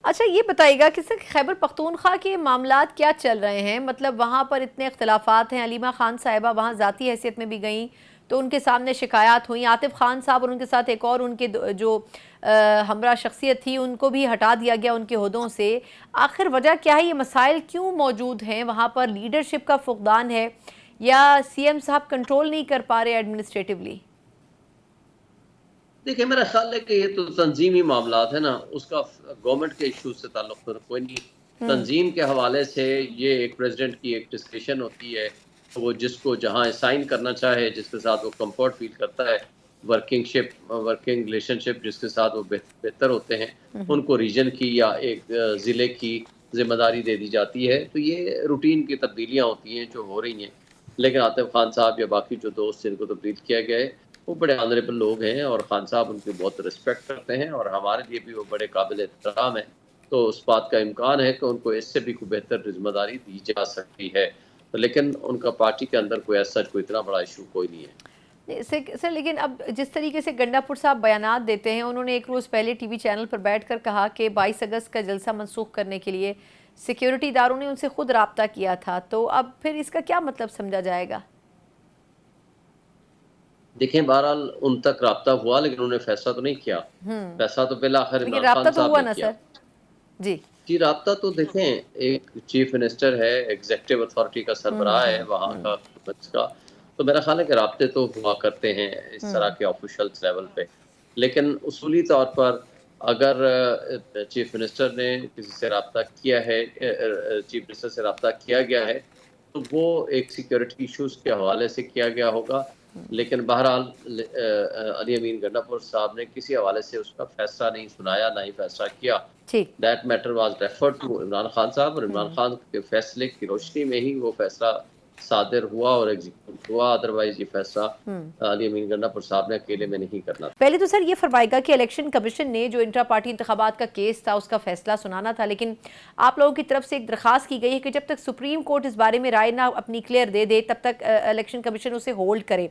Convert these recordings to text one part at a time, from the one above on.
اچھا یہ بتائیے گا کہ سر خیبر پختونخوا کے معاملات کیا چل رہے ہیں؟ مطلب وہاں پر اتنے اختلافات ہیں، علیمہ خان صاحبہ وہاں ذاتی حیثیت میں بھی گئیں تو ان کے سامنے شکایات ہوئیں، عاطف خان صاحب اور ان کے ساتھ ایک اور ان کے جو ہمراہ شخصیت تھی ان کو بھی ہٹا دیا گیا ان کے عہدوں سے۔ آخر وجہ کیا ہے؟ یہ مسائل کیوں موجود ہیں؟ وہاں پر لیڈرشپ کا فقدان ہے یا سی ایم صاحب کنٹرول نہیں کر پا رہے ایڈمنسٹریٹولی؟ دیکھیں میرا خیال ہے کہ یہ تو تنظیمی معاملات ہیں نا، اس کا گورنمنٹ کے ایشو سے تعلق تو کوئی نہیں۔ تنظیم کے حوالے سے یہ ایک پریزیڈنٹ کی ایک ڈسکشن ہوتی ہے، وہ جس کو جہاں اسائن کرنا چاہے، جس کے ساتھ وہ کمفرٹ فیل کرتا ہے، ورکنگ ریلیشن شپ جس کے ساتھ وہ بہتر ہوتے ہیں، ان کو ریجن کی یا ایک ضلع کی ذمہ داری دے دی جاتی ہے۔ تو یہ روٹین کی تبدیلیاں ہوتی ہیں جو ہو رہی ہیں، لیکن عاطف خان صاحب یا باقی جو دوست جن کو تبدیل کیا گیا ہے وہ بڑے آنریبل لوگ ہیں، اور خان صاحب ان کی بہت رسپیکٹ کرتے ہیں، اور ہمارے لیے بھی وہ بڑے قابل احترام ہیں۔ تو اس بات کا امکان ہے کہ ان کو اس سے بھی کوئی بہتر ذمہ داری دی جا سکتی ہے، لیکن ان کا پارٹی کے اندر کوئی ایسا کوئی اتنا بڑا ایشو کوئی نہیں ہے۔ سر لیکن اب جس طریقے سے گنڈا پور صاحب بیانات دیتے ہیں، انہوں نے ایک روز پہلے ٹی وی چینل پر بیٹھ کر کہا کہ 22 اگست کا جلسہ منسوخ کرنے کے لیے سیکیورٹی اداروں نے ان سے خود رابطہ کیا تھا، تو اب پھر اس کا کیا مطلب سمجھا جائے گا؟ دیکھیں بہرحال ان تک رابطہ ہوا، لیکن انہوں نے فیصلہ تو نہیں کیا۔ فیصلہ تو بالآخر لیکن عمران رابطہ خان تو صاحب ہوا نے نا کیا۔ سر؟ جی جی رابطہ تو دیکھیں، ایک چیف منسٹر ہے، ایگزیکٹو اتھارٹی کا سربراہ ہے وہاں کا حکومت کا، تو میرا خیال ہے کہ رابطے تو ہوا کرتے ہیں اس طرح کے آفیشلز لیول پہ، لیکن اصولی طور پر اگر چیف منسٹر نے کسی سے رابطہ کیا ہے، چیف منسٹر سے رابطہ کیا گیا ہے تو وہ ایک سیکیورٹی ایشوز کے حوالے سے کیا گیا ہوگا، لیکن بہرحال علی امین گنڈا پور صاحب نے کسی حوالے سے اس کا فیصلہ نہیں سنایا، نہ ہی فیصلہ کیا۔ ٹھیک۔ That matter was referred to Imran Khan صاحب، اور عمران خان کے فیصلے کی روشنی میں ہی وہ فیصلہ صادر ہوا اور ایگزیکیوٹ ہوا، ادروائز یہ فیصلہ علی امین گنڈا پور صاحب نے اکیلے میں نہیں کرنا تھا۔ پہلے تو سر یہ فرمائے گا کہ الیکشن کمیشن نے جو انٹرا پارٹی انتخابات کا کیس تھا اس کا فیصلہ سنانا تھا، لیکن آپ لوگوں کی طرف سے ایک درخواست کی گئی ہے کہ جب تک سپریم کورٹ اس بارے میں رائے نہ اپنی کلیئر دے دے تب تک الیکشن کمیشن اسے ہولڈ کرے۔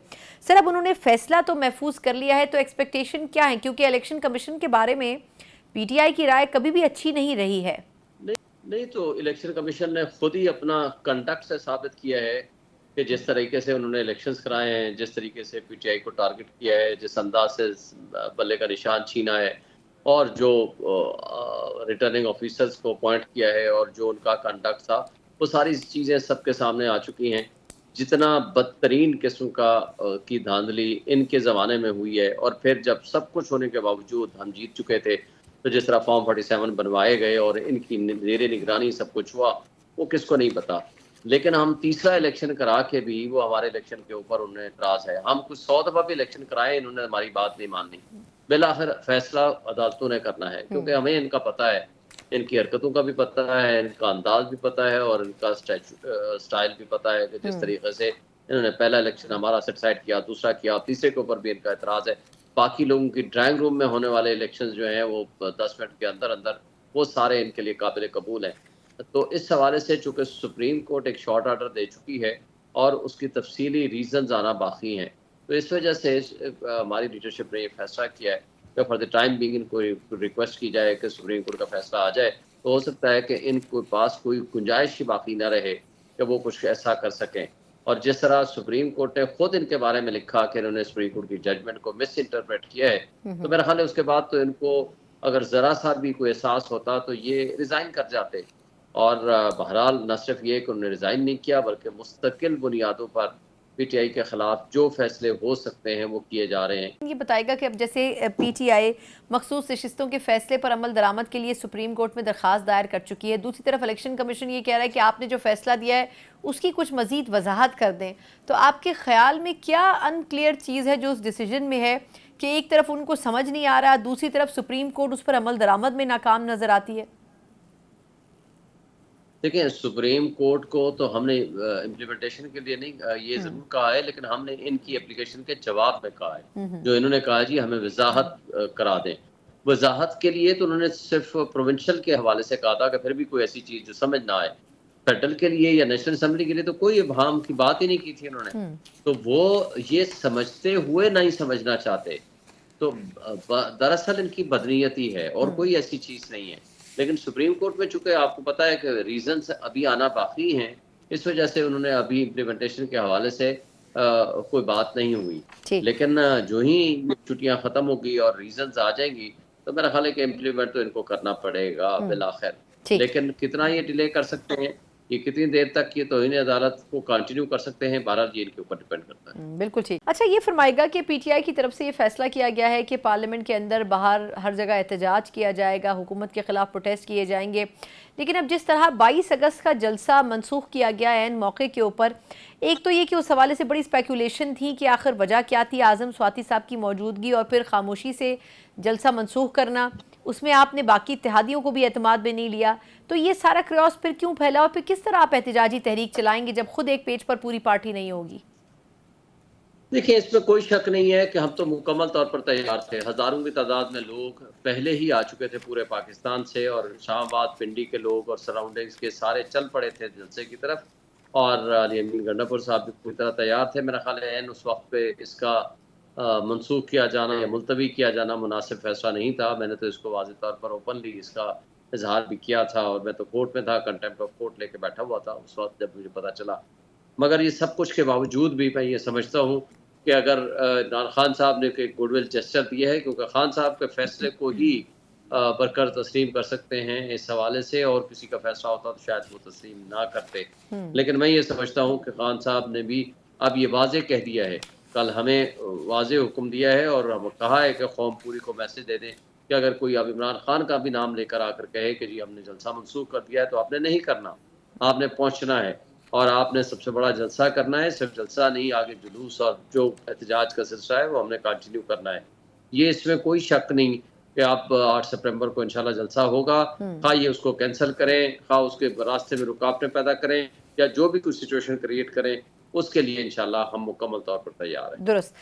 سر اب انہوں نے فیصلہ تو محفوظ کر لیا ہے، تو ایکسپیکٹیشن کیا ہے؟ کیونکہ الیکشن کمیشن کے بارے میں پی ٹی آئی کی رائے کبھی بھی اچھی نہیں رہی ہے۔ نہیں تو الیکشن کمیشن نے خود ہی اپنا کنڈکٹ سے ثابت کیا ہے کہ جس طریقے سے انہوں نے الیکشنز کرائے ہیں، جس طریقے سے پی ٹی آئی کو ٹارگٹ کیا ہے، جس انداز سے بلے کا نشان چھینا ہے، اور جو ریٹرننگ آفیسرز کو اپوائنٹ کیا ہے، اور جو ان کا کنڈکٹ تھا، وہ ساری چیزیں سب کے سامنے آ چکی ہیں۔ جتنا بدترین قسم کی دھاندلی ان کے زمانے میں ہوئی ہے، اور پھر جب سب کچھ ہونے کے باوجود ہم جیت چکے تھے، تو جس طرح فارم 47 بنوائے گئے اور ان کی زیر نگرانی سب کچھ ہوا، وہ کس کو نہیں پتا۔ لیکن ہم تیسرا الیکشن کرا کے بھی وہ ہمارے الیکشن کے اوپر انہیں اعتراض ہے۔ ہم کچھ 100 دفعہ بھی الیکشن کرائے، انہوں نے ہماری بات نہیں ماننی۔ بالآخر فیصلہ عدالتوں نے کرنا ہے، کیونکہ ہمیں ان کا پتہ ہے، ان کی حرکتوں کا بھی پتہ ہے، ان کا انداز بھی پتہ ہے، اور ان کا سٹائل بھی پتہ ہے کہ جس طریقے سے انہوں نے پہلا الیکشن ہمارا سیٹ سائڈ کیا، دوسرا کیا، تیسرے کے اوپر بھی ان کا اعتراض ہے۔ باقی لوگوں کی ڈرائنگ روم میں ہونے والے الیکشنز جو ہیں وہ 10 منٹ کے اندر اندر وہ سارے ان کے لیے قابل قبول ہیں۔ تو اس حوالے سے چونکہ سپریم کورٹ ایک شارٹ آرڈر دے چکی ہے اور اس کی تفصیلی ریزنز آنا باقی ہیں، تو اس وجہ سے ہماری لیڈرشپ نے یہ فیصلہ کیا ہے کہ for the time being in کو ریکویسٹ کی جائے کہ سپریم کورٹ کا فیصلہ آ جائے، تو ہو سکتا ہے کہ ان کے پاس کوئی گنجائش ہی باقی نہ رہے کہ وہ کچھ ایسا کر سکیں۔ اور جس طرح سپریم کورٹ نے خود ان کے بارے میں لکھا کہ انہوں نے سپریم کورٹ کی ججمنٹ کو مس انٹرپریٹ کیا ہے، تو میرا خیال ہے اس کے بعد تو ان کو اگر ذرا سا بھی کوئی احساس ہوتا تو یہ ریزائن کر جاتے۔ اور بہرحال نہ صرف یہ کہ انہوں نے ریزائن نہیں کیا، بلکہ مستقل بنیادوں پر پی ٹی آئی کے خلاف جو فیصلے ہو سکتے ہیں وہ کیے جا رہے ہیں۔ یہ بتائے گا کہ اب جیسے پی ٹی آئی مخصوص نشستوں کے فیصلے پر عمل درآمد کے لیے سپریم کورٹ میں درخواست دائر کر چکی ہے، دوسری طرف الیکشن کمیشن یہ کہہ رہا ہے کہ آپ نے جو فیصلہ دیا ہے اس کی کچھ مزید وضاحت کر دیں، تو آپ کے خیال میں کیا ان کلیئر چیز ہے جو اس ڈیسیجن میں ہے کہ ایک طرف ان کو سمجھ نہیں آ رہا، دوسری طرف سپریم کورٹ اس پر عمل درآمد میں ناکام نظر آتی ہے؟ دیکھیں سپریم کورٹ کو تو ہم نے امپلیمنٹیشن کے لیے نہیں یہ ضرور کہا ہے، لیکن ہم نے ان کی اپلیکیشن کے جواب میں کہا ہے، جو انہوں نے کہا جی ہمیں وضاحت کرا دیں۔ وضاحت کے لیے تو انہوں نے صرف پروونشل کے حوالے سے کہا تھا کہ پھر بھی کوئی ایسی چیز جو سمجھ نہ آئے، فیڈرل کے لیے یا نیشنل اسمبلی کے لیے تو کوئی ابہام کی بات ہی نہیں کی تھی انہوں نے۔ تو وہ یہ سمجھتے ہوئے نہیں سمجھنا چاہتے، تو دراصل ان کی بدنیتی ہے اور کوئی ایسی چیز نہیں ہے۔ لیکن سپریم کورٹ میں چونکہ آپ کو پتا ہے کہ ریزنز ابھی آنا باقی ہیں، اس وجہ سے انہوں نے ابھی امپلیمنٹیشن کے حوالے سے کوئی بات نہیں ہوئی، ٹھیک لیکن جو ہی چھٹیاں ختم ہوگی اور ریزنز آ جائیں گی تو میرا خیال ہے کہ امپلیمنٹ تو ان کو کرنا پڑے گا بالآخر، ٹھیک لیکن کتنا یہ ڈیلے کر سکتے ہیں، یہ کتنی دیر تک یہ توہین عدالت کو کنٹینیو کر سکتے ہیں، بہرحال یہ ان کے اوپر ڈیپینڈ کرتا ہے۔ بالکل ٹھیک۔ اچھا یہ فرمائے گا کہ پی ٹی آئی کی طرف سے یہ فیصلہ کیا گیا ہے کہ پارلیمنٹ کے اندر باہر ہر جگہ احتجاج کیا جائے گا، حکومت کے خلاف پروٹیسٹ کیے جائیں گے، لیکن اب جس طرح 22 اگست کا جلسہ منسوخ کیا گیا ہے ان موقع کے اوپر، ایک تو یہ کہ اس حوالے سے بڑی اسپیکولیشن تھی کہ آخر وجہ کیا تھی، اعظم سواتی صاحب کی موجودگی اور پھر خاموشی سے جلسہ منسوخ کرنا، اس میں آپ نے باقی اتحادیوں کو بھی اعتماد میں نہیں لیا، تو یہ سارا کریوس پھر کیوں پھیلا اور پھر کس طرح آپ احتجاجی تحریک چلائیں گے جب خود ایک پیج پر پوری پارٹی نہیں ہوگی؟ دیکھیں اس میں کوئی شک نہیں ہے کہ ہم تو مکمل طور پر تیار تھے، ہزاروں کی تعداد میں لوگ پہلے ہی آ چکے تھے پورے پاکستان سے، اور شاہ آباد پنڈی کے لوگ اور سراؤنڈنگز کے سارے چل پڑے تھے جلسے کی طرف، اور علی امین گنڈا پور صاحب بھی پوری طرح تیار تھے۔ میرا خیال ہے اس وقت پہ اس کا منسوخ کیا جانا یا ملتوی کیا جانا مناسب فیصلہ نہیں تھا۔ میں نے تو اس کو واضح طور پر اوپنلی اس کا اظہار بھی کیا تھا، اور میں تو کورٹ میں تھا، کنٹیمپٹ آف کورٹ لے کے بیٹھا ہوا تھا اس وقت جب مجھے پتہ چلا۔ مگر یہ سب کچھ کے باوجود بھی میں یہ سمجھتا ہوں کہ اگر عمران خان صاحب نے ایک گڈ ول جسچر دیا ہے، کیونکہ خان صاحب کے فیصلے کو ہی برکر تسلیم کر سکتے ہیں اس حوالے سے، اور کسی کا فیصلہ ہوتا تو شاید وہ تسلیم نہ کرتے، لیکن میں یہ سمجھتا ہوں کہ خان صاحب نے بھی اب یہ واضح کہہ دیا ہے، کل ہمیں واضح حکم دیا ہے اور ہم کہا ہے کہ قوم پوری کو میسج دے دیں کہ اگر کوئی اب عمران خان کا بھی نام لے کر آ کر کہے کہ جی ہم نے جلسہ منسوخ کر دیا ہے تو آپ نے نہیں کرنا، آپ نے پہنچنا ہے، اور آپ نے سب سے بڑا جلسہ کرنا ہے، صرف جلسہ نہیں، آگے جلوس اور جو احتجاج کا سلسلہ ہے وہ ہم نے کنٹینیو کرنا ہے۔ یہ اس میں کوئی شک نہیں کہ آپ 8 سپٹمبر کو انشاءاللہ جلسہ ہوگا، خواہ یہ اس کو کینسل کریں، خواہ اس کے راستے میں رکاوٹیں پیدا کریں یا جو بھی کوئی سچویشن کریٹ کریں، اس کے لیے انشاءاللہ ہم مکمل طور پر تیار ہیں۔ درست۔